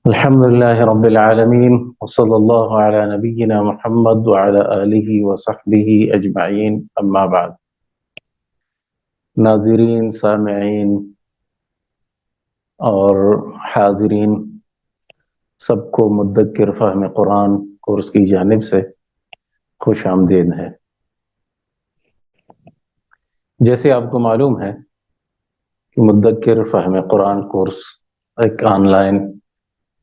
الحمد لله رب العالمين وصلى الله على نبينا محمد وعلى آله وصحبه أجمعين أما بعد ناظرین، سامعین اور حاضرین سب کو مدکر فہم قرآن کورس کی جانب سے خوش آمدید ہے۔ جیسے آپ کو معلوم ہے کہ مدکر فہم قرآن کورس ایک آن لائن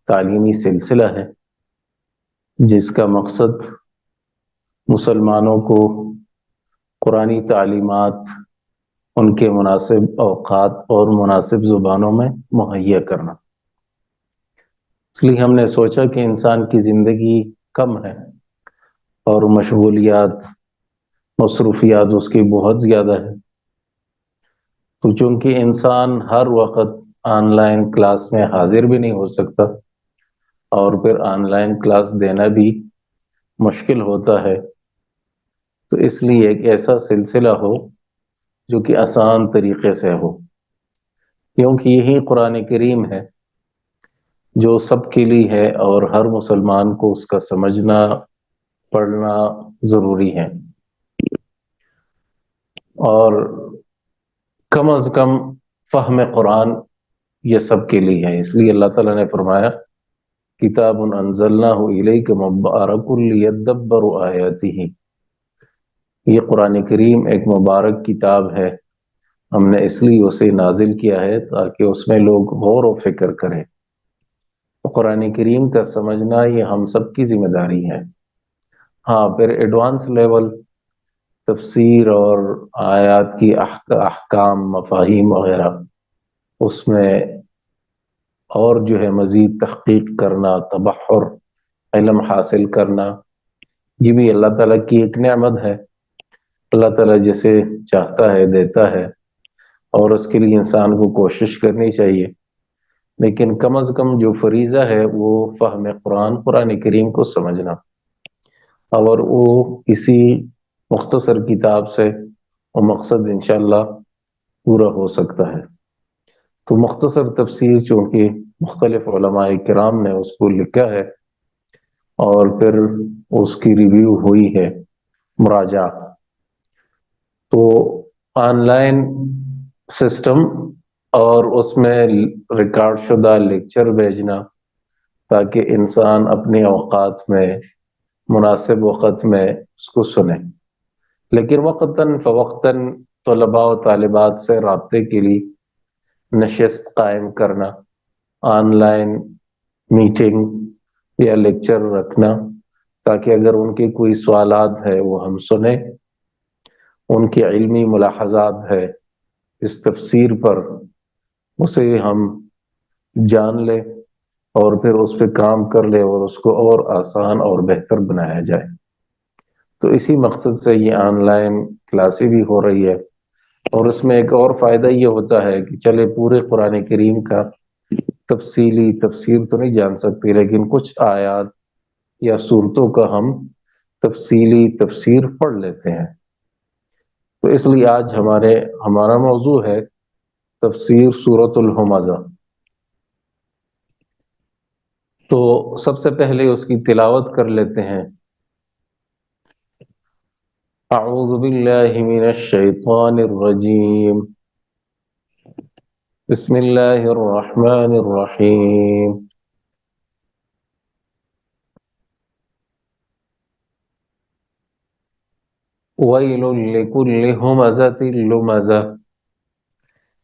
تعلیمی سلسلہ ہے جس کا مقصد مسلمانوں کو قرآنی تعلیمات ان کے مناسب اوقات اور مناسب زبانوں میں مہیا کرنا۔ اس لیے ہم نے سوچا کہ انسان کی زندگی کم ہے اور مشغولیات مصروفیات اس کی بہت زیادہ ہے، تو چونکہ انسان ہر وقت آن لائن کلاس میں حاضر بھی نہیں ہو سکتا اور پھر آن لائن کلاس دینا بھی مشکل ہوتا ہے، تو اس لیے ایک ایسا سلسلہ ہو جو کہ آسان طریقے سے ہو، کیونکہ یہی قرآن کریم ہے جو سب کے لیے ہے اور ہر مسلمان کو اس کا سمجھنا پڑھنا ضروری ہے، اور کم از کم فہم قرآن یہ سب کے لیے ہے۔ اس لیے اللہ تعالیٰ نے فرمایا کتاب انزلناہ الیک مبارک لیدبروا آیاتہ، یہ قرآن کریم ایک مبارک کتاب ہے، ہم نے اس لیے اسے نازل کیا ہے تاکہ اس میں لوگ غور و فکر کریں۔ قرآن کریم کا سمجھنا یہ ہم سب کی ذمہ داری ہے۔ ہاں، پھر ایڈوانس لیول تفسیر اور آیات کی احکام، مفاہیم وغیرہ، اس میں اور جو ہے مزید تحقیق کرنا، تبحر، علم حاصل کرنا، یہ بھی اللہ تعالیٰ کی ایک نعمت ہے۔ اللہ تعالیٰ جسے چاہتا ہے دیتا ہے اور اس کے لیے انسان کو کوشش کرنی چاہیے، لیکن کم از کم جو فریضہ ہے وہ فہم قرآن کریم کو سمجھنا، اور وہ اسی مختصر کتاب سے وہ مقصد انشاءاللہ پورا ہو سکتا ہے۔ تو مختصر تفسیر چونکہ مختلف علماء کرام نے اس کو لکھا ہے اور پھر اس کی ریویو ہوئی ہے، مراجعہ، تو آن لائن سسٹم اور اس میں ریکارڈ شدہ لیکچر بھیجنا تاکہ انسان اپنے اوقات میں مناسب وقت میں اس کو سنے، لیکن وقتاً فوقتاً طلباء و طالبات سے رابطے کے لیے نشست قائم کرنا، آن لائن میٹنگ یا لیکچر رکھنا تاکہ اگر ان کے کوئی سوالات ہے وہ ہم سنیں، ان کے علمی ملاحظات ہے اس تفسیر پر اسے ہم جان لیں اور پھر اس پہ کام کر لیں اور اس کو اور آسان اور بہتر بنایا جائے۔ تو اسی مقصد سے یہ آن لائن کلاسیں بھی ہو رہی ہے، اور اس میں ایک اور فائدہ یہ ہوتا ہے کہ چلے پورے قرآن کریم کا تفصیلی تفسیر تو نہیں جان سکتے، لیکن کچھ آیات یا صورتوں کا ہم تفصیلی تفسیر پڑھ لیتے ہیں۔ تو اس لیے آج ہمارا موضوع ہے تفسیر سورۃ الہمزہ۔ تو سب سے پہلے اس کی تلاوت کر لیتے ہیں۔ اعوذ باللہ من الشیطان الرجیم، بسم اللہ الرحمن الرحیم۔ ویل لکل ہمزۃ لمزہ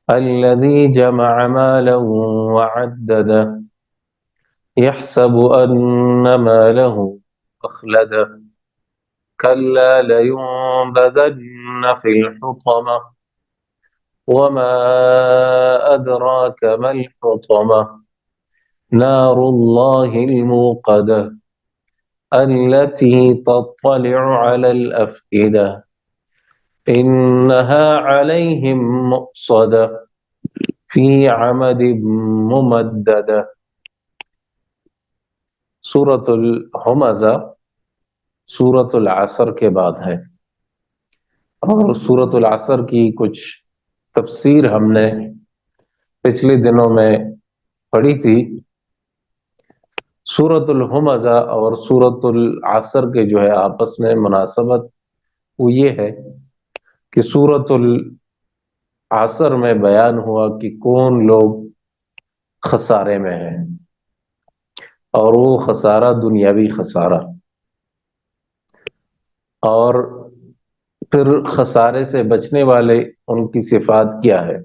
الذی جمع مالا وعددہ يحسب أن ماله أخلده كلا لينبذن في الحطمة وما أدراك ما الحطمة نار الله الموقدة التي تطلع على الأفئدة إنها عليهم مؤصدة في عمد ممددة۔ سورۃ الہمزہ سورۃ العصر کے بعد ہے، اور سورۃ العصر کی کچھ تفسیر ہم نے پچھلے دنوں میں پڑھی تھی، سورۃ الہمزہ اور سورۃ العصر کے جو ہے آپس میں مناسبت وہ یہ ہے کہ سورۃ العصر میں بیان ہوا کہ کون لوگ خسارے میں ہیں، اور وہ خسارہ دنیاوی خسارہ، اور پھر خسارے سے بچنے والے ان کی صفات کیا ہے۔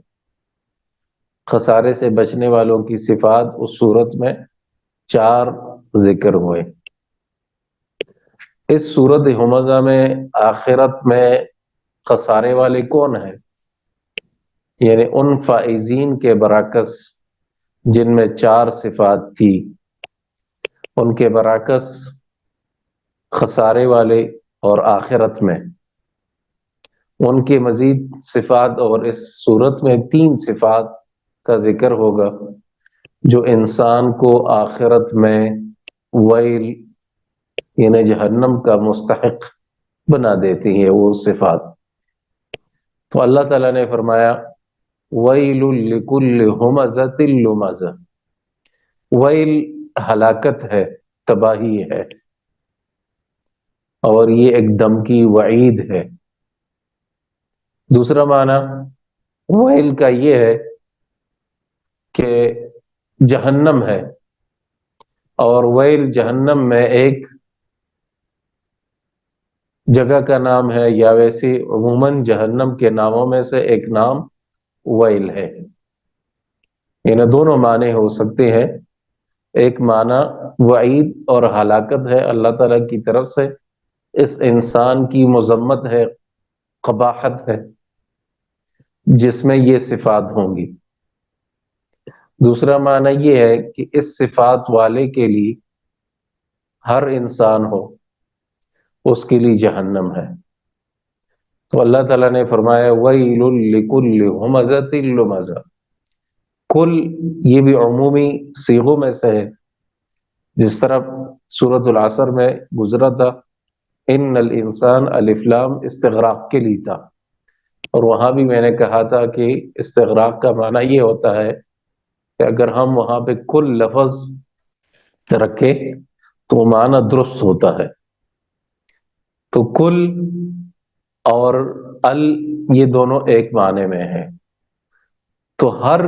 خسارے سے بچنے والوں کی صفات اس صورت میں 4 ذکر ہوئے۔ اس سورۃ ہمزہ میں آخرت میں خسارے والے کون ہیں؟ یعنی ان فائزین کے برعکس جن میں 4 صفات تھی، ان کے برعکس خسارے والے اور آخرت میں ان کے مزید صفات، اور اس صورت میں 3 صفات کا ذکر ہوگا جو انسان کو آخرت میں ویل یعنی جہنم کا مستحق بنا دیتی ہیں وہ صفات۔ تو اللہ تعالیٰ نے فرمایا ویل لکل ہمزۃ لمزہ، ویل ہلاکت ہے، تباہی ہے، اور یہ ایک دھمکی وعید ہے۔ دوسرا معنی ویل کا یہ ہے کہ جہنم ہے، اور ویل جہنم میں ایک جگہ کا نام ہے، یا ویسے عموماً جہنم کے ناموں میں سے ایک نام ویل ہے۔ انہیں دونوں معنی ہو سکتے ہیں، ایک معنی وعید اور ہلاکت ہے اللہ تعالیٰ کی طرف سے، اس انسان کی مذمت ہے، قباحت ہے جس میں یہ صفات ہوں گی۔ دوسرا معنی یہ ہے کہ اس صفات والے کے لیے ہر انسان ہو اس کے لیے جہنم ہے۔ تو اللہ تعالیٰ نے فرمایا وَيْلٌ لِكُلِّ ہُمَزَةٍ لُمَزَةٍ، کل یہ بھی عمومی صیغوں میں سے ہے، جس طرح سورۃ العصر میں گزرا تھا ان الانسان الف لام استغراق کے لیے تھا، اور وہاں بھی میں نے کہا تھا کہ استغراق کا معنی یہ ہوتا ہے کہ اگر ہم وہاں پہ کل لفظ رکھے تو معنی درست ہوتا ہے۔ تو کل اور ال یہ دونوں ایک معنی میں ہیں، تو ہر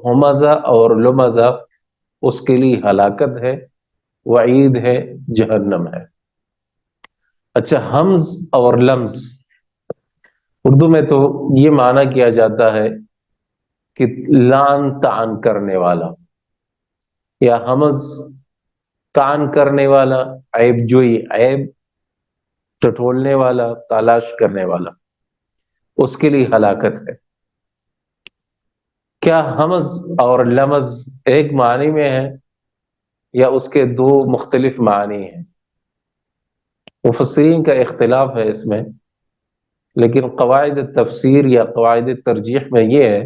ہمزہ اور لمزہ اس کے لیے ہلاکت ہے، وعید ہے، جہنم ہے۔ اچھا، حمز اور لمز اردو میں تو یہ معنی کیا جاتا ہے کہ لعن طعن کرنے والا، یا حمز طعن کرنے والا، عیب جوئی، عیب ٹٹولنے والا، تلاش کرنے والا، اس کے لیے ہلاکت ہے۔ کیا حمز اور لمز ایک معنی میں ہے یا اس کے 2 مختلف معنی ہیں؟ مفسرین کا اختلاف ہے اس میں، لیکن قواعد تفسیر یا قواعد ترجیح میں یہ ہے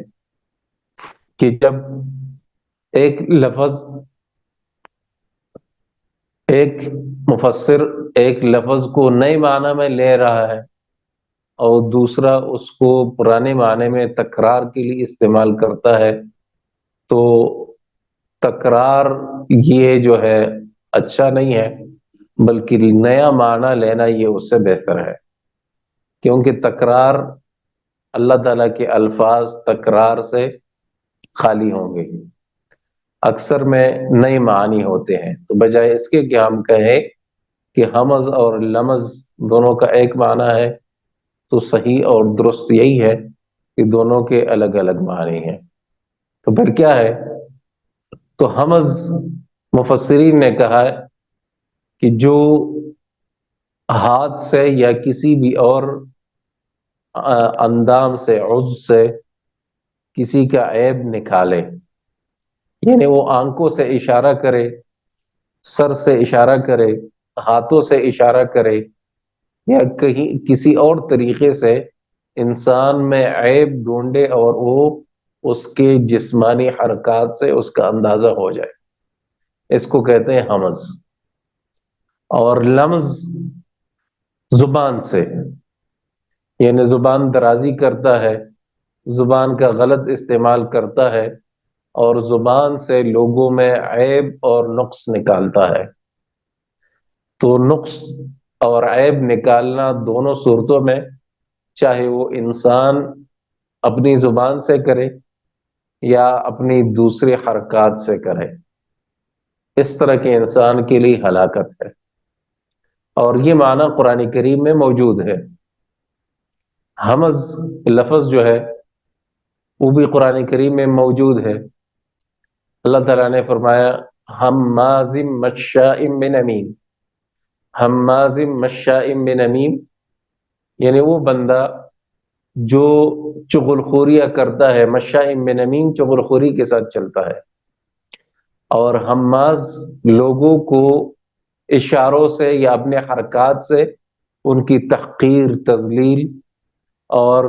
کہ جب ایک لفظ، ایک مفسر ایک لفظ کو نئے معنی میں لے رہا ہے اور دوسرا اس کو پرانے معنی میں تکرار کے لیے استعمال کرتا ہے، تو تکرار یہ جو ہے اچھا نہیں ہے، بلکہ نیا معنی لینا یہ اس سے بہتر ہے، کیونکہ تکرار اللہ تعالیٰ کے الفاظ تکرار سے خالی ہوں گے، اکثر میں نئے معنی ہوتے ہیں۔ تو بجائے اس کے کہ ہم کہیں کہ حمز اور لمز دونوں کا ایک معنی ہے، تو صحیح اور درست یہی ہے کہ دونوں کے الگ الگ معنی ہیں۔ تو پھر کیا ہے؟ تو حمز مفسرین نے کہا ہے کہ جو ہاتھ سے یا کسی بھی اور اندام سے، عضو سے کسی کا عیب نکالے، یعنی وہ آنکھوں سے اشارہ کرے، سر سے اشارہ کرے، ہاتھوں سے اشارہ کرے، یا کہیں کسی اور طریقے سے انسان میں عیب ڈھونڈے اور وہ اس کے جسمانی حرکات سے اس کا اندازہ ہو جائے، اس کو کہتے ہیں حمز۔ اور لمز زبان سے، یعنی زبان درازی کرتا ہے، زبان کا غلط استعمال کرتا ہے، اور زبان سے لوگوں میں عیب اور نقص نکالتا ہے۔ تو نقص اور عیب نکالنا دونوں صورتوں میں، چاہے وہ انسان اپنی زبان سے کرے یا اپنی دوسری حرکات سے کرے، اس طرح کے انسان کے لیے ہلاکت ہے۔ اور یہ معنی قرآن کریم میں موجود ہے۔ ہمز لفظ جو ہے وہ بھی قرآن کریم میں موجود ہے۔ اللہ تعالیٰ نے فرمایا ہمازٍ مشاء بنمیم، ہمازٍ مشاء بنمیم، یعنی وہ بندہ جو چغل خوریاں کرتا ہے، مشاء بنمیم چغل خوری کے ساتھ چلتا ہے، اور ہماز لوگوں کو اشاروں سے یا اپنے حرکات سے ان کی تحقیر، تذلیل اور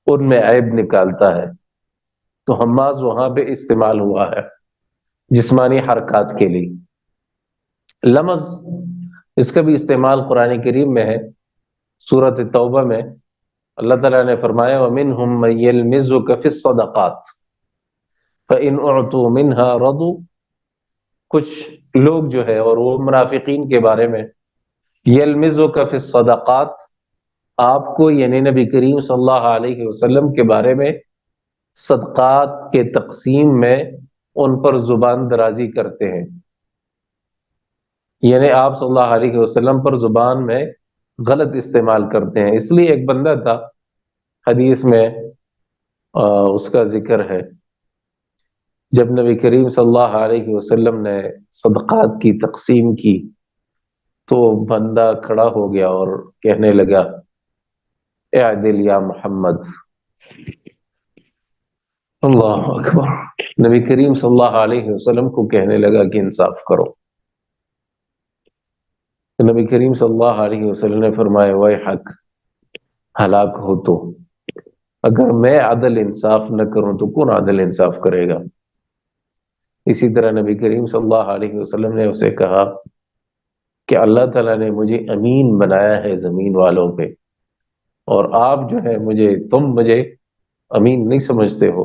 ان میں عیب نکالتا ہے۔ تو ہماز وہاں پہ استعمال ہوا ہے جسمانی حرکات کے لیے۔ لمز، اس کا بھی استعمال قرآن کریم میں ہے۔ سورۃ توبہ میں اللہ تعالیٰ نے فرمایا وَمِنْهُمْ مَن يَلْمِزُكَ فِي الصَّدَقَاتِ فَإِنْ أُعْطُوا مِنْهَا رَضُوا، کچھ لوگ جو ہے، اور وہ منافقین کے بارے میں، يَلْمِزُكَ فِي الصَّدَقَاتِ، آپ کو یعنی نبی کریم صلی اللہ علیہ وسلم کے بارے میں صدقات کے تقسیم میں ان پر زبان درازی کرتے ہیں، یعنی آپ صلی اللہ علیہ وسلم پر زبان میں غلط استعمال کرتے ہیں۔ اس لیے ایک بندہ تھا، حدیث میں اس کا ذکر ہے، جب نبی کریم صلی اللہ علیہ وسلم نے صدقات کی تقسیم کی تو بندہ کھڑا ہو گیا اور کہنے لگا اعدل یا محمد، اللہ اکبر، نبی کریم صلی اللہ علیہ وسلم کو کہنے لگا کہ انصاف کرو۔ نبی کریم صلی اللہ علیہ وسلم نے فرمایا ویحک، ہلاک ہو تو، اگر میں عدل انصاف نہ کروں تو کون عدل انصاف کرے گا؟ اسی طرح نبی کریم صلی اللہ علیہ وسلم نے اسے کہا کہ اللہ تعالیٰ نے مجھے امین بنایا ہے زمین والوں پہ، اور آپ جو ہے تم مجھے امین نہیں سمجھتے ہو،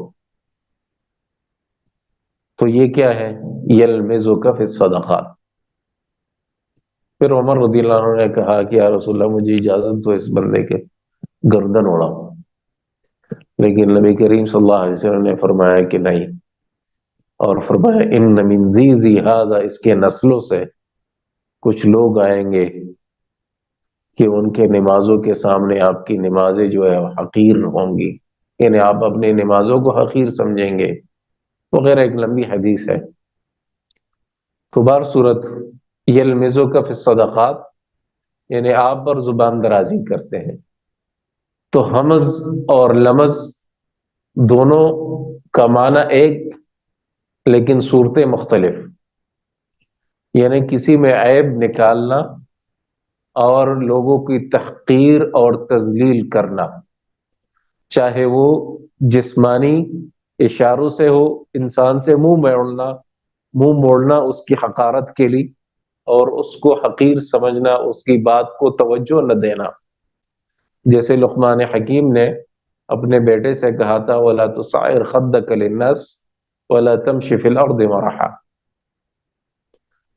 تو یہ کیا ہے؟ یلمزک فی الصدقات۔ پھر عمر رضی اللہ عنہ نے کہا کہ یا رسول اللہ مجھے اجازت دو اس بندے کے گردن اڑاؤں، لیکن نبی کریم صلی اللہ علیہ وسلم نے فرمایا کہ نہیں، اور فرمایا ان من ذی ھذا، اس کے نسلوں سے کچھ لوگ آئیں گے کہ ان کے نمازوں کے سامنے آپ کی نمازیں جو ہے حقیر ہوں گی، یعنی آپ اپنی نمازوں کو حقیر سمجھیں گے وغیرہ، ایک لمبی حدیث ہے۔ تو بار صورت یلمزک فی الصدقات یعنی آپ پر زبان درازی کرتے ہیں۔ تو ہمز اور لمز دونوں کا معنی ایک لیکن صورتیں مختلف، یعنی کسی میں عیب نکالنا اور لوگوں کی تحقیر اور تذلیل کرنا، چاہے وہ جسمانی اشاروں سے ہو، انسان سے منہ موڑنا اس کی حقارت کے لیے اور اس کو حقیر سمجھنا، اس کی بات کو توجہ نہ دینا، جیسے لقمان حکیم نے اپنے بیٹے سے کہا تھا وَلَا تُصَعِّرْ خَدَّكَ لِلنَّاسِ وَلَا تَمْشِ فِي الْأَرْضِ مَرَحًا،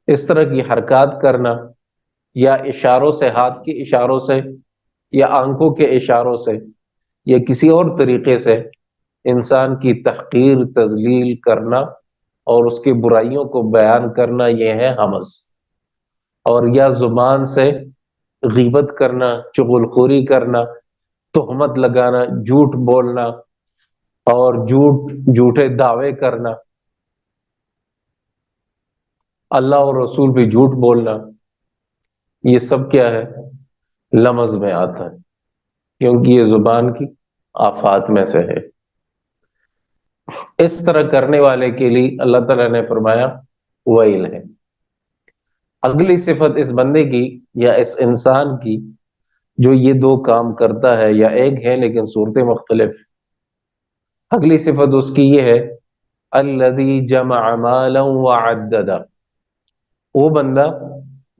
اس طرح کی حرکات کرنا، یا اشاروں سے، ہاتھ کے اشاروں سے یا آنکھوں کے اشاروں سے یا کسی اور طریقے سے انسان کی تحقیر، تذلیل کرنا اور اس کی برائیوں کو بیان کرنا، یہ ہے ہمز۔ اور یا زبان سے غیبت کرنا، چغل خوری کرنا، تہمت لگانا، جھوٹ بولنا اور جھوٹے دعوے کرنا، اللہ اور رسول پہ جھوٹ بولنا، یہ سب کیا ہے؟ لمز میں آتا ہے، کیونکہ یہ زبان کی آفات میں سے ہے۔ اس طرح کرنے والے کے لیے اللہ تعالیٰ نے فرمایا ویل ہے۔ اگلی صفت اس بندے کی یا اس انسان کی جو یہ دو کام کرتا ہے، یا ایک ہے لیکن صورتیں مختلف، اگلی صفت اس کی یہ ہے الذی جمع مالا وعددہ، وہ بندہ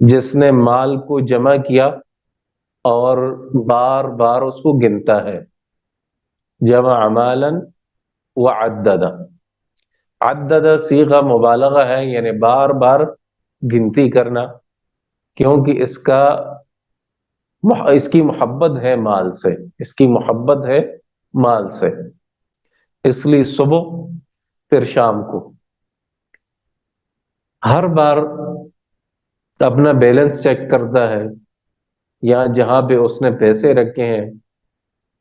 جس نے مال کو جمع کیا اور بار بار اس کو گنتا ہے، جمع مالا وعددہ، عدد صیغہ مبالغہ ہے، یعنی بار بار گنتی کرنا، کیونکہ اس کی محبت ہے مال سے، اس کی محبت ہے مال سے، اس لیے صبح پھر شام کو ہر بار اپنا بیلنس چیک کرتا ہے، یا جہاں پہ اس نے پیسے رکھے ہیں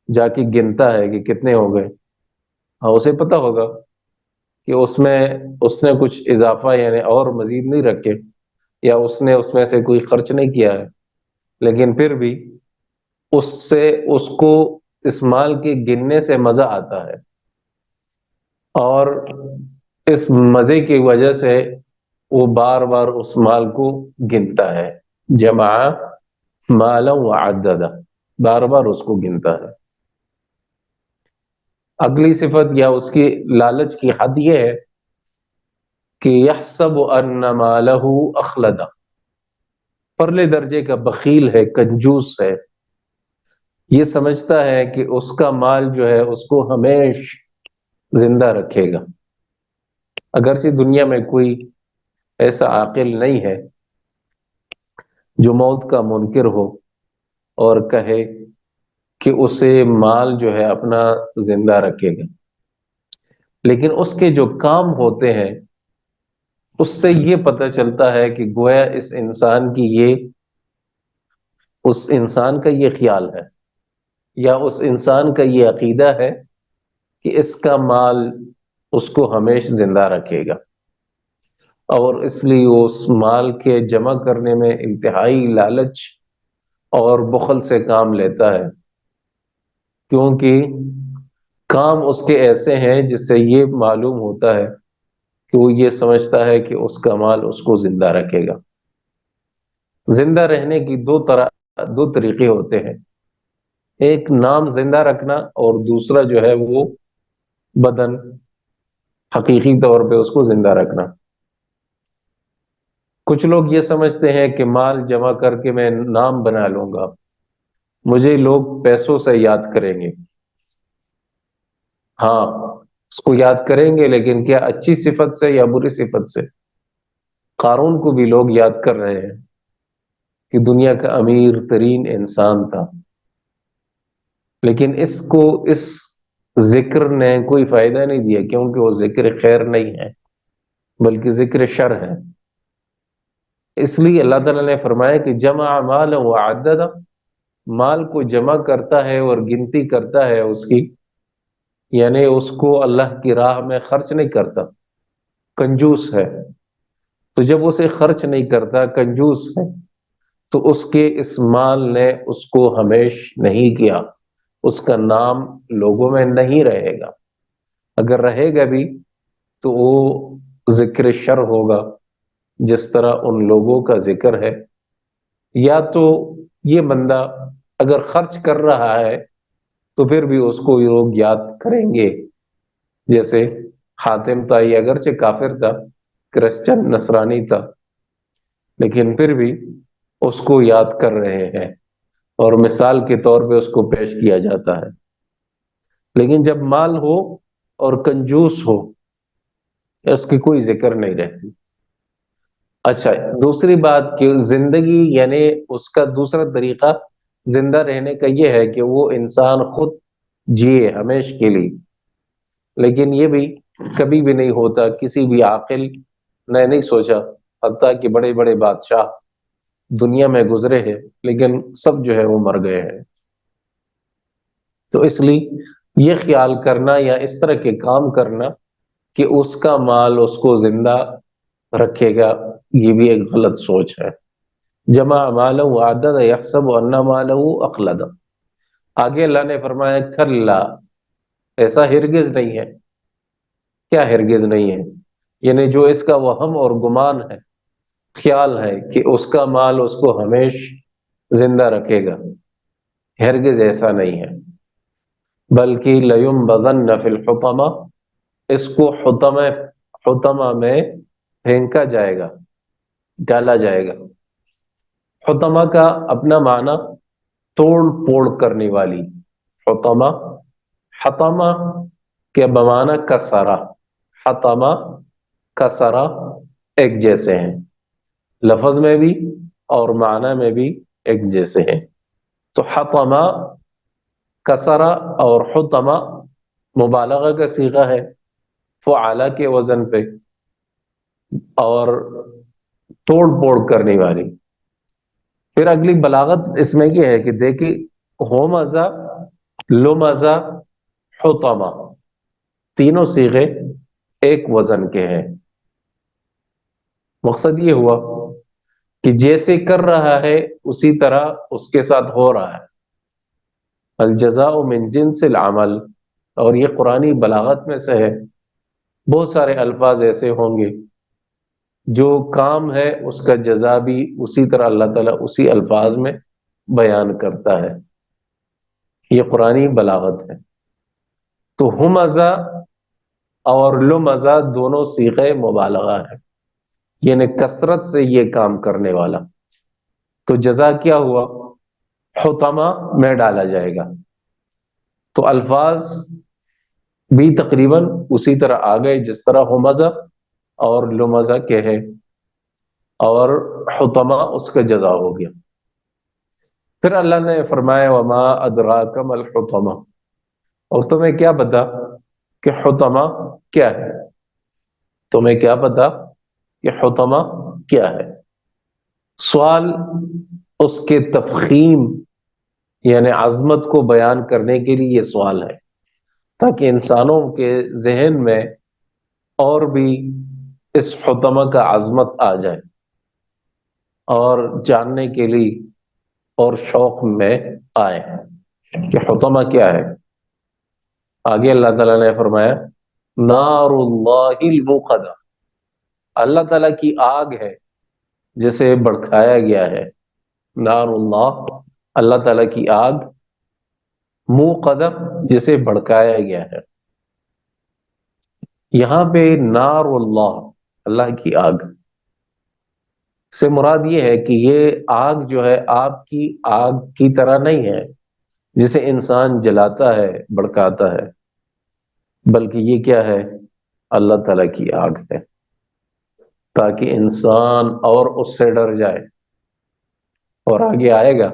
جا کے گنتا ہے کہ کتنے ہو گئے۔ ہاں، اسے پتا ہوگا کہ اس نے کچھ اضافہ یعنی اور مزید نہیں رکھے، یا اس میں سے کوئی خرچ نہیں کیا ہے، لیکن پھر بھی اس کو اس مال کے گننے سے مزہ آتا ہے، اور اس مزے کی وجہ سے وہ بار بار اس مال کو گنتا ہے، جمع مالا وعددا، بار بار اس کو گنتا ہے۔ اگلی صفت یا اس کی لالچ کی حد یہ ہے کہ یحسب ان مالہ اخلد، پرلے درجے کا بخیل ہے، کنجوس ہے، یہ سمجھتا ہے کہ اس کا مال جو ہے اس کو ہمیش زندہ رکھے گا۔ اگرچہ دنیا میں کوئی ایسا عاقل نہیں ہے جو موت کا منکر ہو اور کہے کہ اسے مال جو ہے اپنا زندہ رکھے گا، لیکن اس کے جو کام ہوتے ہیں اس سے یہ پتہ چلتا ہے کہ گویا اس انسان کا یہ خیال ہے، یا اس انسان کا یہ عقیدہ ہے کہ اس کا مال اس کو ہمیشہ زندہ رکھے گا، اور اس لیے وہ اس مال کے جمع کرنے میں انتہائی لالچ اور بخل سے کام لیتا ہے، کیونکہ کام اس کے ایسے ہیں جس سے یہ معلوم ہوتا ہے کہ وہ یہ سمجھتا ہے کہ اس کا مال اس کو زندہ رکھے گا۔ زندہ رہنے کی دو طریقے ہوتے ہیں، ایک نام زندہ رکھنا، اور دوسرا جو ہے وہ بدن، حقیقی طور پہ اس کو زندہ رکھنا۔ کچھ لوگ یہ سمجھتے ہیں کہ مال جمع کر کے میں نام بنا لوں گا، مجھے لوگ پیسوں سے یاد کریں گے۔ ہاں، اس کو یاد کریں گے، لیکن کیا اچھی صفت سے یا بری صفت سے؟ قارون کو بھی لوگ یاد کر رہے ہیں کہ دنیا کا امیر ترین انسان تھا، لیکن اس ذکر نے کوئی فائدہ نہیں دیا، کیونکہ وہ ذکر خیر نہیں ہے بلکہ ذکر شر ہے۔ اس لیے اللہ تعالیٰ نے فرمایا کہ جمع مال وعدد، مال کو جمع کرتا ہے اور گنتی کرتا ہے اس کی، یعنی اس کو اللہ کی راہ میں خرچ نہیں کرتا، کنجوس ہے۔ تو جب اسے خرچ نہیں کرتا، کنجوس ہے، تو اس کے اس مال نے اس کو ہمیش نہیں کیا، اس کا نام لوگوں میں نہیں رہے گا، اگر رہے گا بھی تو وہ ذکر شر ہوگا، جس طرح ان لوگوں کا ذکر ہے۔ یا تو یہ بندہ اگر خرچ کر رہا ہے تو پھر بھی اس کو لوگ یاد کریں گے، جیسے حاتم طائی اگرچہ کافر تھا، کرسچن نصرانی تھا، لیکن پھر بھی اس کو یاد کر رہے ہیں اور مثال کے طور پہ اس کو پیش کیا جاتا ہے۔ لیکن جب مال ہو اور کنجوس ہو، اس کی کوئی ذکر نہیں رہتی۔ اچھا، دوسری بات کہ زندگی یعنی اس کا دوسرا طریقہ زندہ رہنے کا یہ ہے کہ وہ انسان خود جیے ہمیش کے لیے، لیکن یہ بھی کبھی بھی نہیں ہوتا، کسی بھی عاقل نے نہیں سوچا، حتیٰ کہ بڑے بڑے بادشاہ دنیا میں گزرے ہیں لیکن سب جو ہے وہ مر گئے ہیں۔ تو اس لیے یہ خیال کرنا یا اس طرح کے کام کرنا کہ اس کا مال اس کو زندہ رکھے گا، یہ بھی ایک غلط سوچ ہے۔ جمع مالہ وعدد یحسب ان مالہ اخلد، آگے اللہ نے فرمایا کلا، ایسا ہرگز نہیں ہے۔ کیا ہرگز نہیں ہے؟ یعنی جو اس کا وہم اور گمان ہے، خیال ہے کہ اس کا مال اس کو ہمیش زندہ رکھے گا، ہرگز ایسا نہیں ہے، بلکہ لَيُنبَذَنَّ فِي الْحُطَمَةِ، اس کو حطمہ میں پھینکا جائے گا، ڈالا جائے گا۔ حطمہ کا اپنا معنی توڑ پھوڑ کرنے والی، حطمہ کے بمعنی کسرہ، حطمہ، کسرہ ایک جیسے ہیں، لفظ میں بھی اور معنی میں بھی ایک جیسے ہیں۔ تو حطمہ، کسرہ اور حطمہ مبالغہ کا صیغہ ہے، فعلہ کے وزن پہ، اور توڑ پھوڑ کرنے والی۔ پھر اگلی بلاغت اس میں یہ ہے کہ دیکھیں، ہومزہ، لمزہ، حطمہ، تینوں صیغے ایک وزن کے ہیں۔ مقصد یہ ہوا کہ جیسے کر رہا ہے اسی طرح اس کے ساتھ ہو رہا ہے۔ الجزاء من جنس العمل، اور یہ قرآنی بلاغت میں سے ہے۔ بہت سارے الفاظ ایسے ہوں گے جو کام ہے اس کا جزا بھی اسی طرح اللہ تعالیٰ اسی الفاظ میں بیان کرتا ہے۔ یہ قرآنی بلاغت ہے۔ تو ہمزہ اور لمزہ دونوں صیغے مبالغہ ہیں، یعنی کثرت سے یہ کام کرنے والا۔ تو جزا کیا ہوا؟ حطمہ میں ڈالا جائے گا۔ تو الفاظ بھی تقریباً اسی طرح آ گئے جس طرح ہمزہ اور لمزہ کے ہے، اور حطمہ اس کا جزا ہو گیا۔ پھر اللہ نے فرمایا وما ادراک ما الحطمہ، اور تمہیں کیا پتا کہ حطمہ کیا ہے؟ تمہیں کیا پتا کہ حطمہ کیا ہے؟ سوال اس کے تفخیم یعنی عظمت کو بیان کرنے کے لیے یہ سوال ہے، تاکہ انسانوں کے ذہن میں اور بھی اس حطمہ کا عظمت آ جائے اور جاننے کے لیے اور شوق میں آئے کہ حطمہ کیا ہے۔ آگے اللہ تعالیٰ نے فرمایا نار اللہ الموقدہ، اللہ تعالیٰ کی آگ ہے جسے بھڑکایا گیا ہے۔ نار اللہ، اللہ تعالیٰ کی آگ، موقدہ جسے بھڑکایا گیا ہے۔ یہاں پہ نار اللہ، اللہ کی آگ سے مراد یہ ہے کہ یہ آگ جو ہے آپ کی آگ کی طرح نہیں ہے جسے انسان جلاتا ہے، بھڑکاتا ہے، بلکہ یہ کیا ہے؟ اللہ تعالیٰ کی آگ ہے، تاکہ انسان اور اس سے ڈر جائے۔ اور آگے آئے گا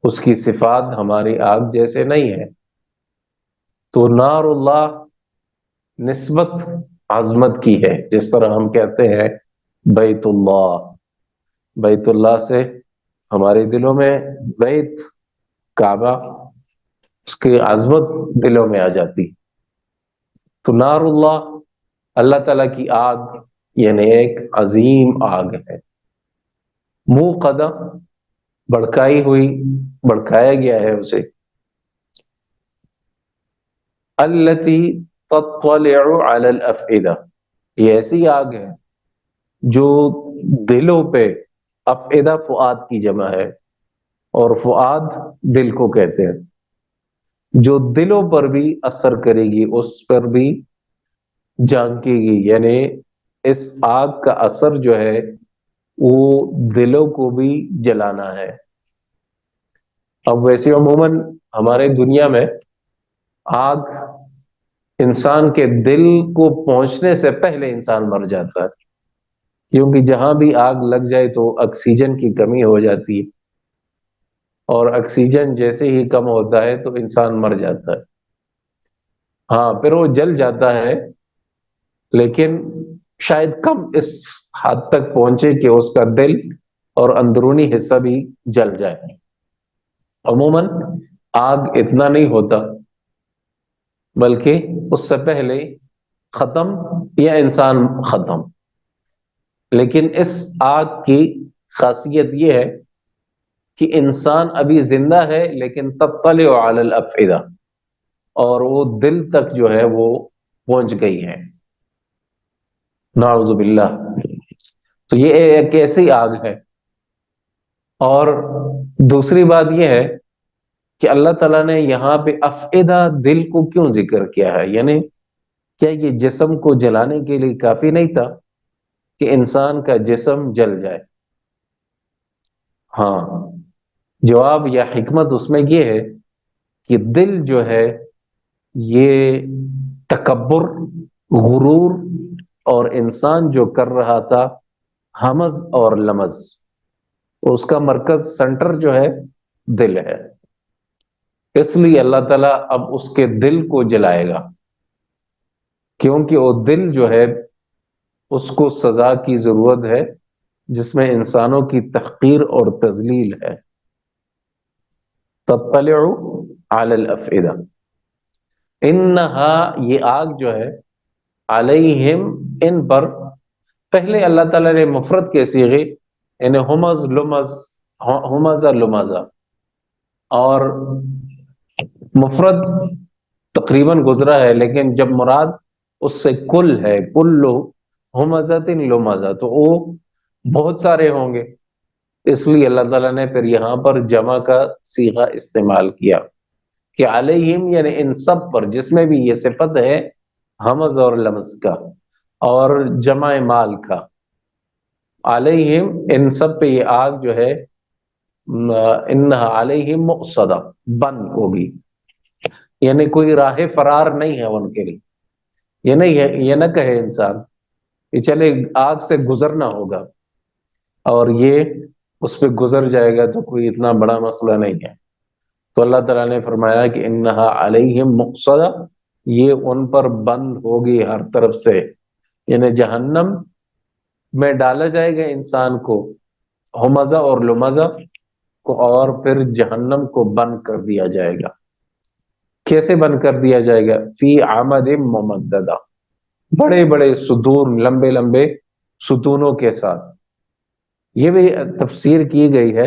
اس کی صفات ہماری آگ جیسے نہیں ہے۔ تو نار اللہ نسبت عظمت کی ہے، جس طرح ہم کہتے ہیں بیت اللہ، بیت اللہ سے ہمارے دلوں میں بیت کعبہ، اس کی عظمت دلوں میں آ جاتی۔ تو نار اللہ، اللہ تعالیٰ کی آگ، یعنی ایک عظیم آگ ہے، موقدہ بھڑکائی ہوئی، بھڑکایا گیا ہے اسے، التی تطلع علی الافئدہ، یہ ایسی آگ ہے جو دلوں پہ، افئدہ فؤاد کی جمع ہے، اور فؤاد دل کو کہتے ہیں، جو دلوں پر بھی اثر کرے گی، اس پر بھی جھانکے گی، یعنی اس آگ کا اثر جو ہے وہ دلوں کو بھی جلانا ہے۔ اب ویسے عموماً ہمارے دنیا میں آگ انسان کے دل کو پہنچنے سے پہلے انسان مر جاتا ہے، کیونکہ جہاں بھی آگ لگ جائے تو آکسیجن کی کمی ہو جاتی ہے، اور آکسیجن جیسے ہی کم ہوتا ہے تو انسان مر جاتا ہے۔ ہاں پھر وہ جل جاتا ہے، لیکن شاید کم اس حد تک پہنچے کہ اس کا دل اور اندرونی حصہ بھی جل جائے۔ عموماً آگ اتنا نہیں ہوتا، بلکہ اس سے پہلے ختم یا انسان ختم۔ لیکن اس آگ کی خاصیت یہ ہے کہ انسان ابھی زندہ ہے لیکن تطلع علی الافئدہ، اور وہ دل تک جو ہے وہ پہنچ گئی ہے، نعوذ باللہ۔ تو یہ ایک ایسی آگ ہے۔ اور دوسری بات یہ ہے کہ اللہ تعالیٰ نے یہاں پہ افئدہ دل کو کیوں ذکر کیا ہے؟ یعنی کیا یہ جسم کو جلانے کے لیے کافی نہیں تھا کہ انسان کا جسم جل جائے؟ ہاں، جواب یا حکمت اس میں یہ ہے کہ دل جو ہے یہ تکبر غرور اور انسان جو کر رہا تھا ہمز اور لمز، اس کا مرکز سینٹر جو ہے دل ہے، اس لیے اللہ تعالیٰ اب اس کے دل کو جلائے گا، کیونکہ وہ دل جو ہے اس کو سزا کی ضرورت ہے جس میں انسانوں کی تحقیر اور تذلیل ہے۔ تطلع علی الافئدہ، انہا یہ آگ جو ہے، علیہم ان پر، پہلے اللہ تعالیٰ نے مفرد کے صیغے یعنی ہمز لمز، ہمزہ لمزہ، اور مفرد تقریباً گزرا ہے، لیکن جب مراد اس سے کل ہے، کل ہمزۃ لمزہ، تو وہ بہت سارے ہوں گے، اس لیے اللہ تعالیٰ نے پھر یہاں پر جمع کا صیغہ استعمال کیا کہ علیہم یعنی ان سب پر، جس میں بھی یہ صفت ہے ہمز اور لمز کا اور جمع مال کا، علیہم ان سب پہ یہ آگ جو ہے انہا علیہم مؤصدہ، بند ہوگی، یعنی کوئی راہ فرار نہیں ہے ان کے لیے، یہ نہیں ہے، یہ نہ کہے انسان کہ چلے آگ سے گزرنا ہوگا اور یہ اس پہ گزر جائے گا تو کوئی اتنا بڑا مسئلہ نہیں ہے، تو اللہ تعالیٰ نے فرمایا کہ انہا علیہم مؤصدہ، یہ ان پر بند ہوگی ہر طرف سے، یعنی جہنم میں ڈالا جائے گا انسان کو، ہمزہ اور لمزہ کو، اور پھر جہنم کو بند کر دیا جائے گا۔ کیسے بند کر دیا جائے گا؟ فی عمد ممددہ، بڑے بڑے ستون، لمبے لمبے ستونوں کے ساتھ۔ یہ بھی تفسیر کی گئی ہے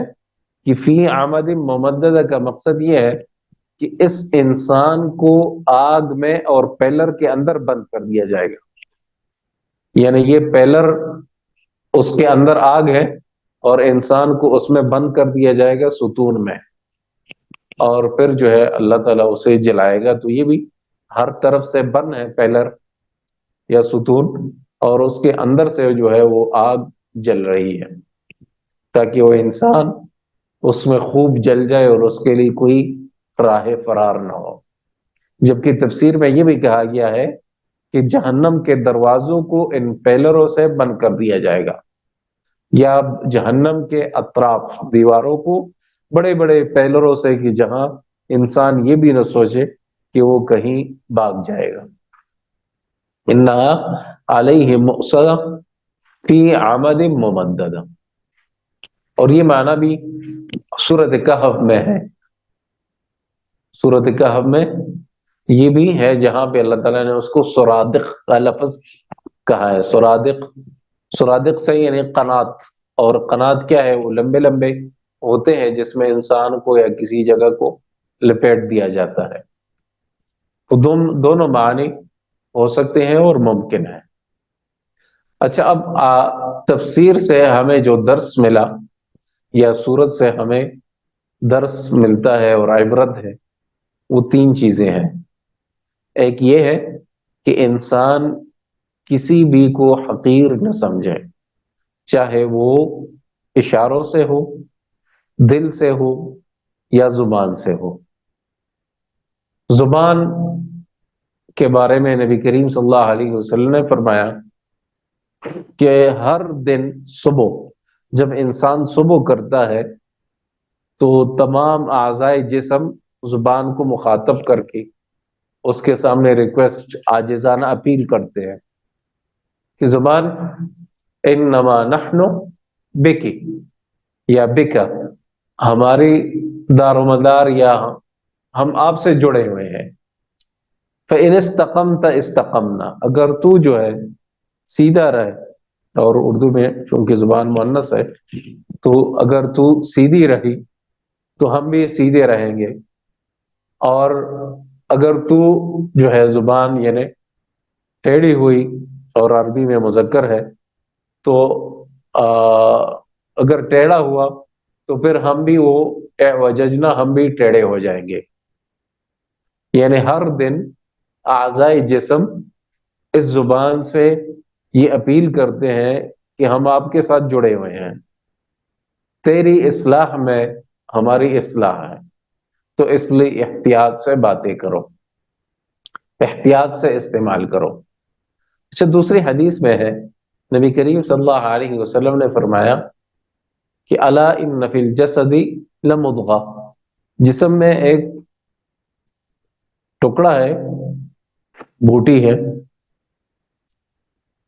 کہ فی عمد ممددہ کا مقصد یہ ہے کہ اس انسان کو آگ میں اور پیلر کے اندر بند کر دیا جائے گا، یعنی یہ پیلر اس کے اندر آگ ہے اور انسان کو اس میں بند کر دیا جائے گا ستون میں، اور پھر جو ہے اللہ تعالیٰ اسے جلائے گا، تو یہ بھی ہر طرف سے بند ہے پیلر یا ستون، اور اس کے اندر سے جو ہے وہ آگ جل رہی ہے تاکہ وہ انسان اس میں خوب جل جائے اور اس کے لیے کوئی راہ فرار نہ ہو۔ جبکہ تفسیر میں یہ بھی کہا گیا ہے کہ جہنم کے دروازوں کو ان پیلروں سے بند کر دیا جائے گا، یا جہنم کے اطراف دیواروں کو بڑے بڑے پیلروں سے، کہ جہاں انسان یہ بھی نہ سوچے کہ وہ کہیں بھاگ جائے گا۔ انہا علیہم مؤصدہ فی عمد ممددہ، اور یہ معنی بھی سورۃ کہف میں ہے، سورۃ کہف میں یہ بھی ہے جہاں پہ اللہ تعالیٰ نے اس کو سرادق کا لفظ کہا ہے۔ سرادق، سرادق سے یعنی قنات، اور قنات کیا ہے؟ وہ لمبے لمبے ہوتے ہیں جس میں انسان کو یا کسی جگہ کو لپیٹ دیا جاتا ہے، تو دونوں معنی ہو سکتے ہیں اور ممکن ہے۔ اچھا، اب تفسیر سے ہمیں جو درس ملا یا سورت سے ہمیں درس ملتا ہے اور عبرت ہے، وہ تین چیزیں ہیں۔ ایک یہ ہے کہ انسان کسی بھی کو حقیر نہ سمجھے، چاہے وہ اشاروں سے ہو، دل سے ہو یا زبان سے ہو۔ زبان کے بارے میں نبی کریم صلی اللہ علیہ وسلم نے فرمایا کہ ہر دن صبح جب انسان صبح کرتا ہے تو تمام اعضائے جسم زبان کو مخاطب کر کے اس کے سامنے ریکویسٹ، عاجزانہ اپیل کرتے ہیں کہ زبان، انما نحن بک یا بکا، ہماری دار و مدار یا ہم آپ سے جڑے ہوئے ہیں۔ فَإِنِ اسْتَقَمْتَ اسْتَقَمْنَا، اگر تو جو ہے سیدھا رہے، اور اردو میں چونکہ زبان مؤنث ہے تو اگر تو سیدھی رہی تو ہم بھی سیدھے رہیں گے، اور اگر تو جو ہے زبان یعنی ٹیڑھی ہوئی، اور عربی میں مذکر ہے تو اگر ٹیڑھا ہوا تو پھر ہم بھی وہ وججنا، ہم بھی ٹیڑھے ہو جائیں گے۔ یعنی ہر دن اعضائے جسم اس زبان سے یہ اپیل کرتے ہیں کہ ہم آپ کے ساتھ جڑے ہوئے ہیں، تیری اصلاح میں ہماری اصلاح ہے، تو اس لیے احتیاط سے باتیں کرو، احتیاط سے استعمال کرو۔ اچھا، دوسری حدیث میں ہے نبی کریم صلی اللہ علیہ وسلم نے فرمایا کہ الا ان فی الجسد لمضغہ، جسم میں ایک ٹکڑا ہے، بوٹی ہے،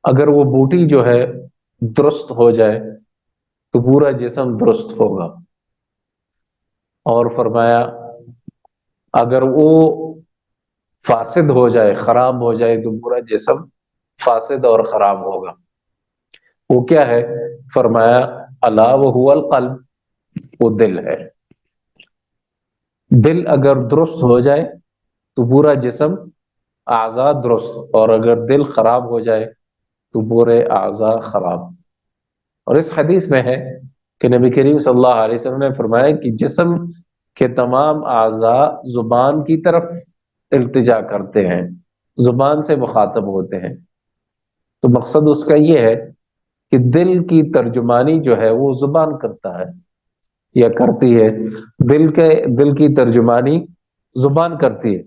اگر وہ بوٹی جو ہے درست ہو جائے تو پورا جسم درست ہوگا، اور فرمایا اگر وہ فاسد ہو جائے، خراب ہو جائے تو پورا جسم فاسد اور خراب ہوگا۔ وہ کیا ہے؟ فرمایا الا وهو القلب، وہ دل ہے۔ دل اگر درست ہو جائے تو پورا جسم اعضاء درست، اور اگر دل خراب ہو جائے تو پورے اعضاء خراب۔ اور اس حدیث میں ہے کہ نبی کریم صلی اللہ علیہ وسلم نے فرمایا کہ جسم کے تمام اعضاء زبان کی طرف التجا کرتے ہیں، زبان سے مخاطب ہوتے ہیں۔ تو مقصد اس کا یہ ہے کہ دل کی ترجمانی جو ہے وہ زبان کرتا ہے یا کرتی ہے، دل کی ترجمانی زبان کرتی ہے،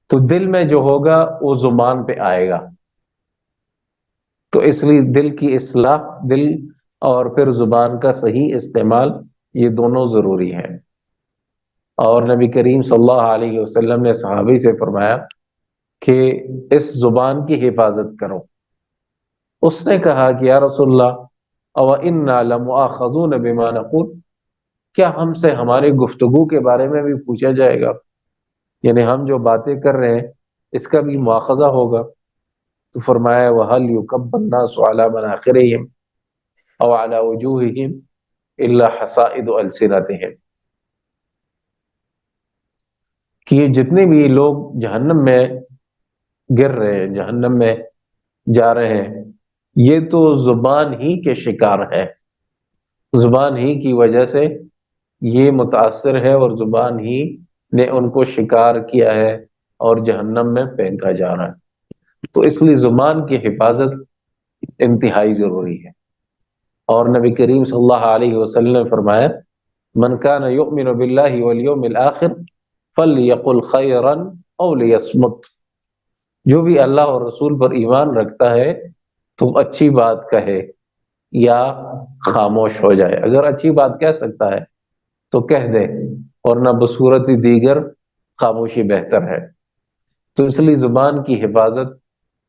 تو دل میں جو ہوگا وہ زبان پہ آئے گا۔ تو اس لیے دل کی اصلاح، دل اور پھر زبان کا صحیح استعمال، یہ دونوں ضروری ہیں۔ اور نبی کریم صلی اللہ علیہ وسلم نے صحابی سے فرمایا کہ اس زبان کی حفاظت کرو۔ اس نے کہا کہ یا رسول اللہ او انا لمؤاخذون بما نقول، کیا ہم سے ہماری گفتگو کے بارے میں بھی پوچھا جائے گا؟ یعنی ہم جو باتیں کر رہے ہیں اس کا بھی مواخذہ ہوگا؟ تو فرمایا وَهَلْ يُكَبَّ النَّاسُ عَلَى مَنَاخِرِهِمْ أَوْ عَلَى وُجُوهِهِمْ إِلَّا حَصَائِدُ أَلْسِنَتِهِمْ، کہ یہ جتنے بھی لوگ جہنم میں گر رہے ہیں، جہنم میں جا رہے ہیں، یہ تو زبان ہی کے شکار ہے، زبان ہی کی وجہ سے یہ متاثر ہے اور زبان ہی نے ان کو شکار کیا ہے اور جہنم میں پھینکا جا رہا ہے۔ تو اس لیے زبان کی حفاظت انتہائی ضروری ہے۔ اور نبی کریم صلی اللہ علیہ وسلم نے فرمایا من کان یؤمن باللہ والیوم الآخر فلیقل خیرا او لیصمت، جو بھی اللہ اور رسول پر ایمان رکھتا ہے تو اچھی بات کہے یا خاموش ہو جائے۔ اگر اچھی بات کہہ سکتا ہے تو کہہ دے، اور نہ بصورت دیگر خاموشی بہتر ہے۔ تو اس لیے زبان کی حفاظت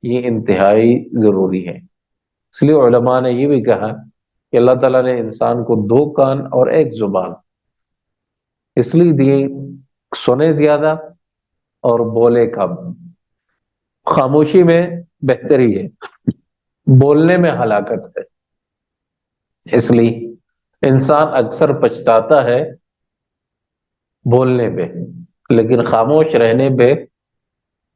یہ انتہائی ضروری ہے۔ اس لیے علماء نے یہ بھی کہا کہ اللہ تعالیٰ نے انسان کو 2 کان اور 1 زبان اس لیے دیے، سنے زیادہ اور بولے کم۔ خاموشی میں بہتری ہے، بولنے میں ہلاکت ہے۔ اس لیے انسان اکثر پچھتاتا ہے بولنے پہ، لیکن خاموش رہنے پہ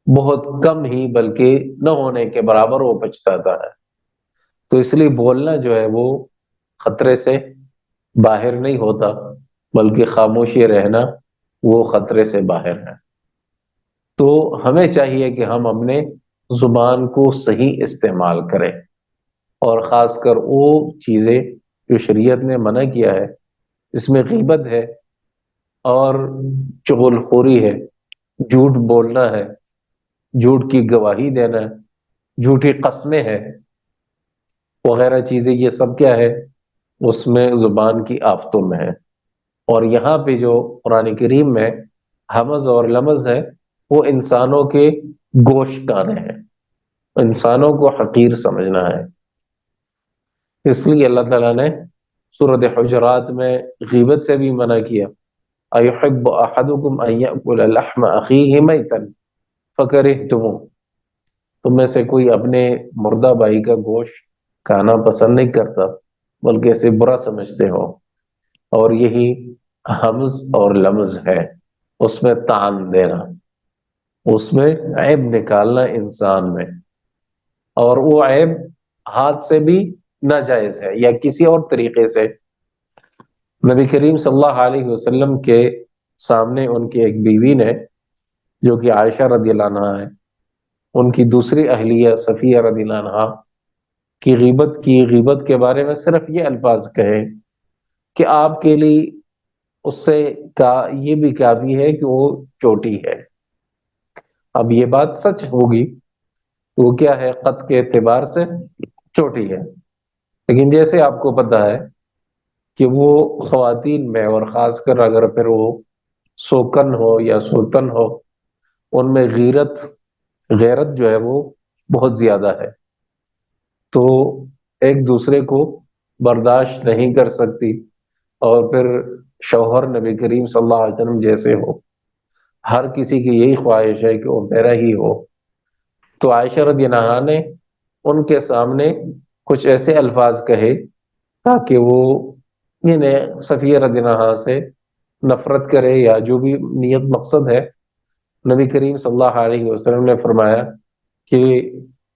بہت کم ہی، بلکہ نہ ہونے کے برابر وہ پچھتاتا ہے۔ تو اس لیے بولنا جو ہے وہ خطرے سے باہر نہیں ہوتا، بلکہ خاموشی رہنا وہ خطرے سے باہر ہے۔ تو ہمیں چاہیے کہ ہم اپنے زبان کو صحیح استعمال کریں، اور خاص کر وہ چیزیں جو شریعت نے منع کیا ہے، اس میں غیبت ہے اور چغل خوری ہے، جھوٹ بولنا ہے، جھوٹ کی گواہی دینا ہے، جھوٹی قسمیں ہیں وغیرہ چیزیں، یہ سب کیا ہے؟ اس میں زبان کی آفتوں میں ہے۔ اور یہاں پہ جو قرآن کریم میں حمز اور لمز ہے وہ انسانوں کے گوشت کانے ہیں، انسانوں کو حقیر سمجھنا ہے۔ اس لیے اللہ تعالیٰ نے سورۃ حجرات میں غیبت سے بھی منع کیا، اَيُحِبُّ أَحَدُكُمْ أَن يَأْكُلَ لَحْمَ أَخِيهِ مَيْتًا فَكَرِهْتُمُوهُ، تم میں سے کوئی اپنے مردہ بھائی کا گوشت کھانا پسند نہیں کرتا بلکہ اسے برا سمجھتے ہو۔ اور یہی حمز اور لمز ہے، اس میں طعن دینا، اس میں عیب نکالنا انسان میں، اور وہ عیب ہاتھ سے بھی ناجائز ہے یا کسی اور طریقے سے۔ نبی کریم صلی اللہ علیہ وسلم کے سامنے ان کی ایک بیوی نے، جو کہ عائشہ رضی اللہ عنہا ہے، ان کی دوسری اہلیہ صفیہ رضی اللہ عنہا کی غیبت کے بارے میں صرف یہ الفاظ کہے کہ آپ کے لیے اس سے یہ بھی کافی ہے کہ وہ چوٹی ہے۔ اب یہ بات سچ ہوگی وہ کیا ہے؟ قد کے اعتبار سے چھوٹی ہے، لیکن جیسے آپ کو پتا ہے کہ وہ خواتین میں، اور خاص کر اگر پھر وہ سوکن ہو یا سوتن ہو، ان میں غیرت جو ہے وہ بہت زیادہ ہے، تو ایک دوسرے کو برداشت نہیں کر سکتی، اور پھر شوہر نبی کریم صلی اللہ علیہ وسلم جیسے ہو، ہر کسی کی یہی خواہش ہے کہ وہ میرا ہی ہو، تو عائشہ رضی اللہ عنہا نے ان کے سامنے کچھ ایسے الفاظ کہے تاکہ وہ صفیہ رضی اللہ عنہا سے نفرت کرے، یا جو بھی نیت مقصد ہے۔ نبی کریم صلی اللہ علیہ وسلم نے فرمایا کہ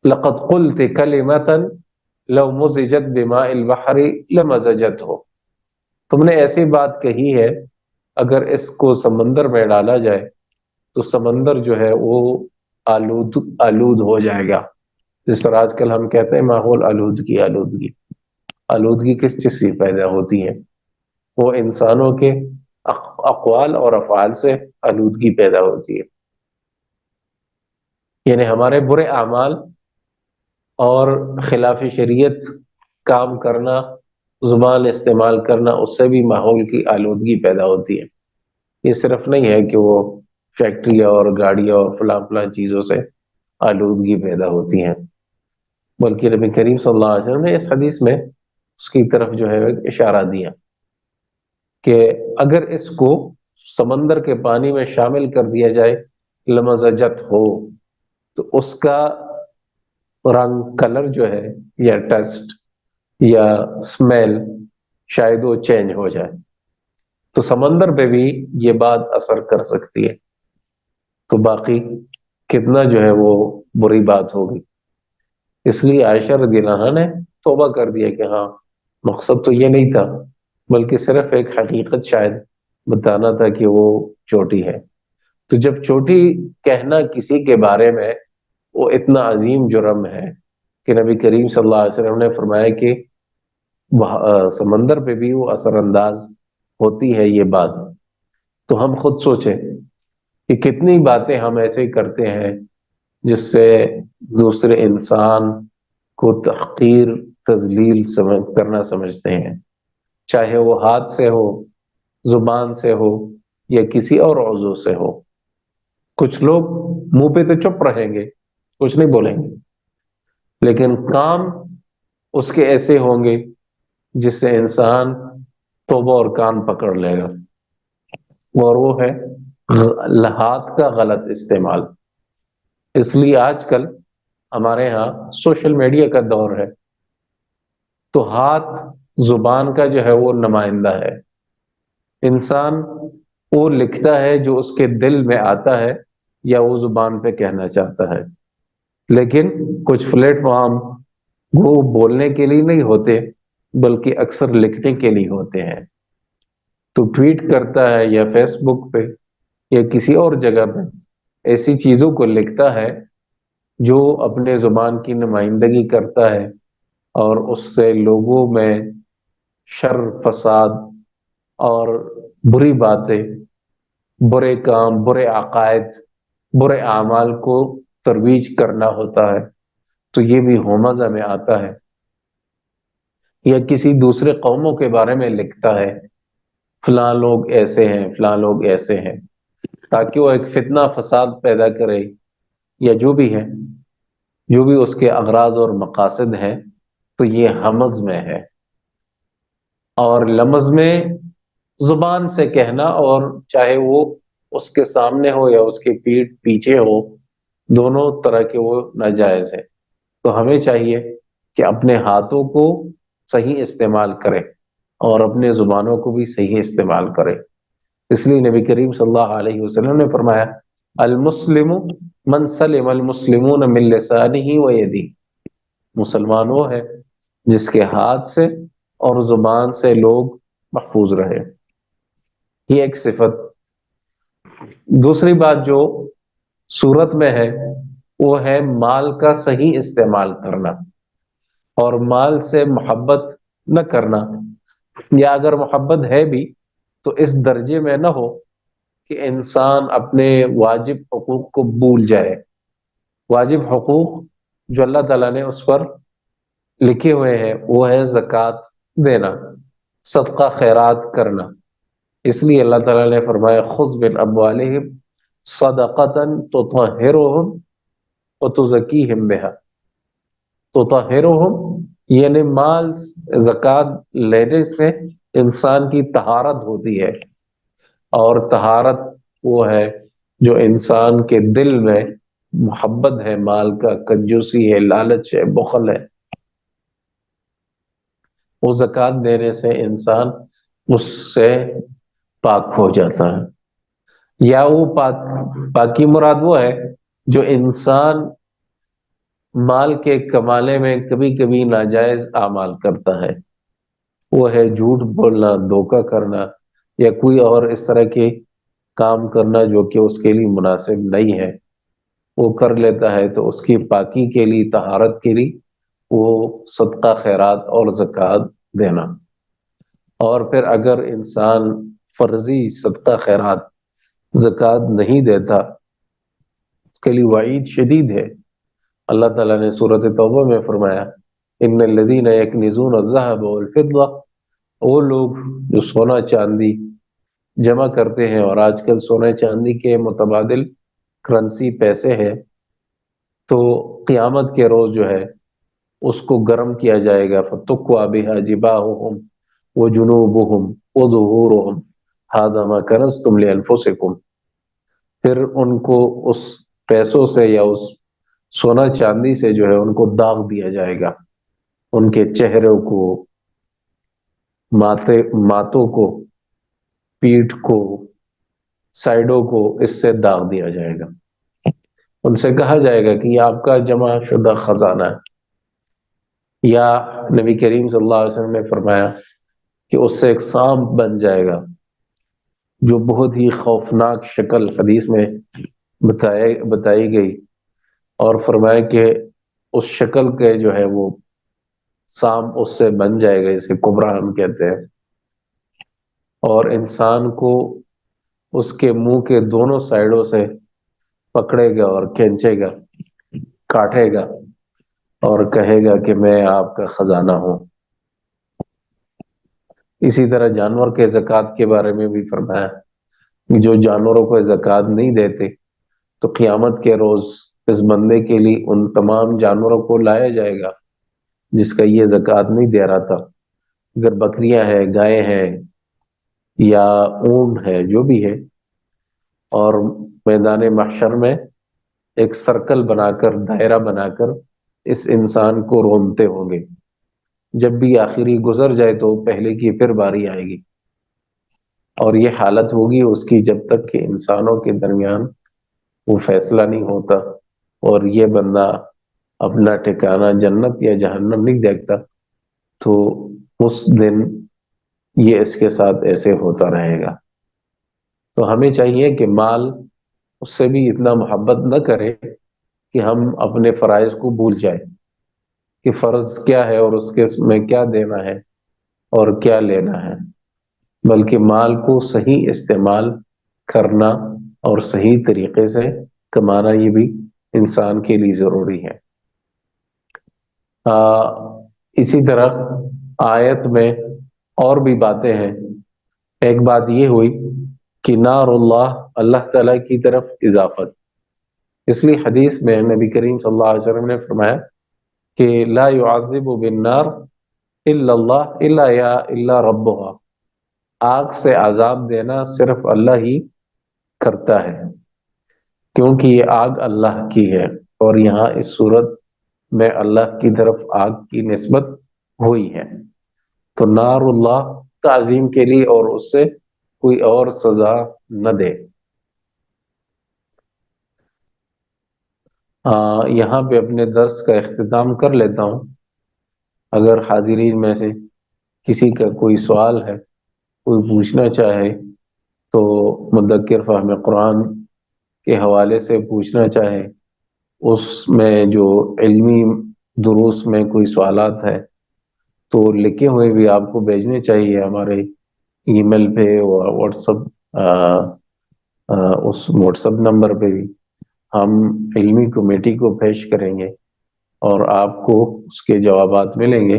لقد قلت کلمتا لو مزجت بماء البحر لمزجته، تم نے ایسی بات کہی ہے اگر اس کو سمندر میں ڈالا جائے تو سمندر جو ہے وہ آلود ہو جائے گا۔ جس طرح آج کل ہم کہتے ہیں ماحول آلودگی کس چیز سے پیدا ہوتی ہے؟ وہ انسانوں کے اقوال اور افعال سے آلودگی پیدا ہوتی ہے، یعنی ہمارے برے اعمال اور خلاف شریعت کام کرنا، زبان استعمال کرنا، اس سے بھی ماحول کی آلودگی پیدا ہوتی ہے۔ یہ صرف نہیں ہے کہ وہ فیکٹریاں اور گاڑیاں اور فلاں فلاں چیزوں سے آلودگی پیدا ہوتی ہیں، بلکہ نبی کریم صلی اللہ علیہ وسلم نے اس حدیث میں اس کی طرف جو ہے اشارہ دیا کہ اگر اس کو سمندر کے پانی میں شامل کر دیا جائے، لمزجت ہو، تو اس کا رنگ، کلر جو ہے، یا ٹیسٹ یا اسمیل شاید وہ چینج ہو جائے، تو سمندر پہ بھی یہ بات اثر کر سکتی ہے، تو باقی کتنا جو ہے وہ بری بات ہوگی۔ اس لیے عائشہ رضی اللہ عنہا نے توبہ کر دیا کہ ہاں، مقصد تو یہ نہیں تھا، بلکہ صرف ایک حقیقت شاید بتانا تھا کہ وہ چوٹی ہے۔ تو جب چوٹی کہنا کسی کے بارے میں وہ اتنا عظیم جرم ہے کہ نبی کریم صلی اللہ علیہ وسلم نے فرمایا کہ سمندر پہ بھی وہ اثر انداز ہوتی ہے یہ بات، تو ہم خود سوچیں کہ کتنی باتیں ہم ایسے کرتے ہیں جس سے دوسرے انسان کو تحقیر، تذلیل کرنا سمجھتے ہیں، چاہے وہ ہاتھ سے ہو، زبان سے ہو، یا کسی اور عضو سے ہو۔ کچھ لوگ منہ پہ تو چپ رہیں گے، کچھ نہیں بولیں گے، لیکن کام اس کے ایسے ہوں گے جس سے انسان توبہ اور کان پکڑ لے گا، اور وہ ہے ہاتھ کا غلط استعمال۔ اس لیے آج کل ہمارے ہاں سوشل میڈیا کا دور ہے، تو ہاتھ زبان کا جو ہے وہ نمائندہ ہے۔ انسان وہ لکھتا ہے جو اس کے دل میں آتا ہے یا وہ زبان پہ کہنا چاہتا ہے، لیکن کچھ پلیٹ فارم وہ بولنے کے لیے نہیں ہوتے، بلکہ اکثر لکھنے کے لیے ہوتے ہیں۔ تو ٹویٹ کرتا ہے یا فیس بک پہ یا کسی اور جگہ پہ ایسی چیزوں کو لکھتا ہے جو اپنے زبان کی نمائندگی کرتا ہے، اور اس سے لوگوں میں شر، فساد اور بری باتیں، برے کام، برے عقائد، برے اعمال کو ترویج کرنا ہوتا ہے، تو یہ بھی ہومزہ میں آتا ہے۔ یا کسی دوسرے قوموں کے بارے میں لکھتا ہے، فلاں لوگ ایسے ہیں، فلاں لوگ ایسے ہیں، تاکہ وہ ایک فتنہ فساد پیدا کرے، یا جو بھی ہے، جو بھی اس کے اغراض اور مقاصد ہیں، تو یہ ہمز میں ہے۔ اور لمز میں زبان سے کہنا، اور چاہے وہ اس کے سامنے ہو یا اس کے پیٹھ پیچھے ہو، دونوں طرح کے وہ ناجائز ہے۔ تو ہمیں چاہیے کہ اپنے ہاتھوں کو صحیح استعمال کرے اور اپنے زبانوں کو بھی صحیح استعمال کرے۔ اس لیے نبی کریم صلی اللہ علیہ وسلم نے فرمایا المسلم من سلم المسلمون من لسانہ و یدہ، مسلمان وہ ہے جس کے ہاتھ سے اور زبان سے لوگ محفوظ رہے۔ یہ ایک صفت۔ دوسری بات جو صورت میں ہے وہ ہے مال کا صحیح استعمال کرنا، اور مال سے محبت نہ کرنا، یا اگر محبت ہے بھی تو اس درجے میں نہ ہو کہ انسان اپنے واجب حقوق کو بھول جائے۔ واجب حقوق جو اللہ تعالیٰ نے اس پر لکھے ہوئے ہیں، وہ ہے زکوٰۃ دینا، صدقہ خیرات کرنا۔ اس لیے اللہ تعالیٰ نے فرمایا خذ من اموالہم صدقۃ تطہرہم وتزکیہم بہا۔ تطہرہم یعنی مال زکوٰۃ لینے سے انسان کی طہارت ہوتی ہے، اور طہارت وہ ہے جو انسان کے دل میں محبت ہے، مال کا کنجوسی ہے، لالچ ہے، بخل ہے، وہ زکوٰۃ دینے سے انسان اس سے پاک ہو جاتا ہے۔ یا وہ پاکی مراد وہ ہے جو انسان مال کے کمانے میں کبھی کبھی ناجائز اعمال کرتا ہے، وہ ہے جھوٹ بولنا، دھوکہ کرنا، یا کوئی اور اس طرح کے کام کرنا جو کہ اس کے لیے مناسب نہیں ہے، وہ کر لیتا ہے، تو اس کی پاکی کے لیے، طہارت کے لیے وہ صدقہ خیرات اور زکوٰۃ دینا۔ اور پھر اگر انسان فرضی صدقہ خیرات زکوٰۃ نہیں دیتا، اس کے لیے وعید شدید ہے۔ اللہ تعالیٰ نے سورۃ توبہ میں فرمایا ان الذین یکنزون الذھب والفضہ، وہ لوگ جو سونا چاندی جمع کرتے ہیں، اور آج کل سونے چاندی کے متبادل کرنسی پیسے ہے، تو قیامت کے روز جو ہے اس کو گرم کیا جائے گا، فَتُقْوَى بِهَا جِبَاهُهُمْ وَجُنُوبُهُمْ وَظُهُورُهُمْ هَذَا مَا كَنَزْتُمْ لِأَنفُسِكُمْ۔ پھر ان کو اس پیسوں سے یا اس سونا چاندی سے جو ہے ان کو داغ دیا جائے گا، ان کے چہروں کو، ماتوں کو، پیٹھ کو، سائڈوں کو اس سے داغ دیا جائے گا۔ ان سے کہا جائے گا کہ یہ آپ کا جمع شدہ خزانہ ہے۔ یا نبی کریم صلی اللہ علیہ وسلم نے فرمایا کہ اس سے ایک سانپ بن جائے گا، جو بہت ہی خوفناک شکل حدیث میں بتائی گئی، اور فرمایا کہ اس شکل کے جو ہے وہ سانپ اس سے بن جائے گا، اسے کبرا ہم کہتے ہیں، اور انسان کو اس کے منہ کے دونوں سائڈوں سے پکڑے گا اور کھینچے گا، کاٹے گا، اور کہے گا کہ میں آپ کا خزانہ ہوں۔ اسی طرح جانور کے زکوٰۃ کے بارے میں بھی فرمایا کہ جو جانوروں کو زکوٰۃ نہیں دیتے تو قیامت کے روز اس بندے کے لیے ان تمام جانوروں کو لایا جائے گا جس کا یہ زکوٰۃ نہیں دے رہا تھا۔ اگر بکریاں ہیں، گائے ہیں، یا اونٹ ہے، جو بھی ہے، اور میدان محشر میں ایک سرکل بنا کر، دائرہ بنا کر اس انسان کو رونتے ہوں گے۔ جب بھی آخری گزر جائے تو پہلے کی پھر باری آئے گی، اور یہ حالت ہوگی اس کی جب تک کہ انسانوں کے درمیان وہ فیصلہ نہیں ہوتا، اور یہ بندہ اپنا ٹھکانہ جنت یا جہنم نہیں دیکھتا، تو اس دن یہ اس کے ساتھ ایسے ہوتا رہے گا۔ تو ہمیں چاہیے کہ مال اس سے بھی اتنا محبت نہ کرے کہ ہم اپنے فرائض کو بھول جائیں کہ فرض کیا ہے اور اس کے میں کیا دینا ہے اور کیا لینا ہے، بلکہ مال کو صحیح استعمال کرنا اور صحیح طریقے سے کمانا یہ بھی انسان کے لیے ضروری ہے۔ اسی طرح آیت میں اور بھی باتیں ہیں۔ ایک بات یہ ہوئی کہ نار اللہ، اللہ تعالیٰ کی طرف اضافت، اس لیے حدیث میں نبی کریم صلی اللہ علیہ وسلم نے فرمایا کہ لا يعذب بالنار الا اللہ الا ربها، آگ سے عذاب دینا صرف اللہ ہی کرتا ہے، کیونکہ یہ آگ اللہ کی ہے، اور یہاں اس صورت میں اللہ کی طرف آگ کی نسبت ہوئی ہے، تو نار اللہ تعظیم کے لیے، اور اس سے کوئی اور سزا نہ دے۔ یہاں پہ اپنے درس کا اختتام کر لیتا ہوں۔ اگر حاضرین میں سے کسی کا کوئی سوال ہے، کوئی پوچھنا چاہے، تو مدکر فہم قرآن کے حوالے سے پوچھنا چاہے، اس میں جو علمی دروس میں کوئی سوالات ہے تو لکھے ہوئے بھی آپ کو بھیجنے چاہیے ہمارے ای میل پہ اور واٹس ایپ نمبر پہ بھی ہم علمی کمیٹی کو پیش کریں گے، اور آپ کو اس کے جوابات ملیں گے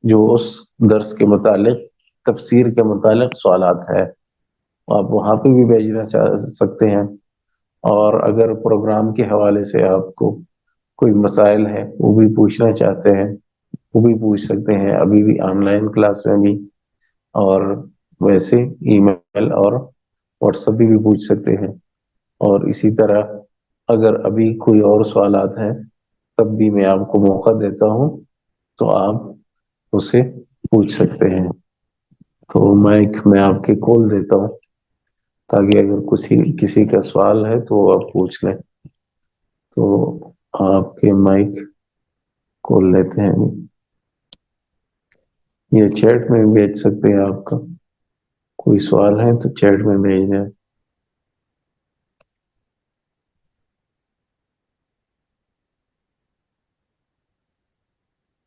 جو اس درس کے متعلق، تفسیر کے متعلق سوالات ہے، آپ وہاں پہ بھی بھیجنا چاہ سکتے ہیں۔ اور اگر پروگرام کے حوالے سے آپ کو کوئی مسائل ہے وہ بھی پوچھنا چاہتے ہیں، وہ بھی پوچھ سکتے ہیں، ابھی بھی آن لائن کلاس میں بھی، اور ویسے ای میل اور واٹس ایپ بھی پوچھ سکتے ہیں۔ اور اسی طرح اگر ابھی کوئی اور سوالات ہیں تب بھی میں آپ کو موقع دیتا ہوں، تو آپ اسے پوچھ سکتے ہیں۔ تو میں آپ کے کال دیتا ہوں تاکہ اگر کسی کا سوال ہے تو وہ آپ پوچھ لیں۔ تو آپ کے مائک کھول لیتے ہیں، یہ چیٹ میں بھی بھیج سکتے ہیں، آپ کا کوئی سوال ہے تو چیٹ میں بھیج دیں۔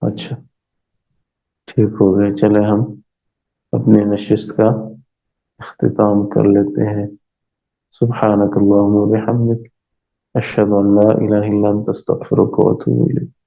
اچھا، ٹھیک ہو گیا، چلے ہم اپنے نشست کا اختتام کر لیتے ہیں۔ سبحانک اللہم و بحمدک، اشہد ان لا الہ الا انت استغفرک و اتوب الیک۔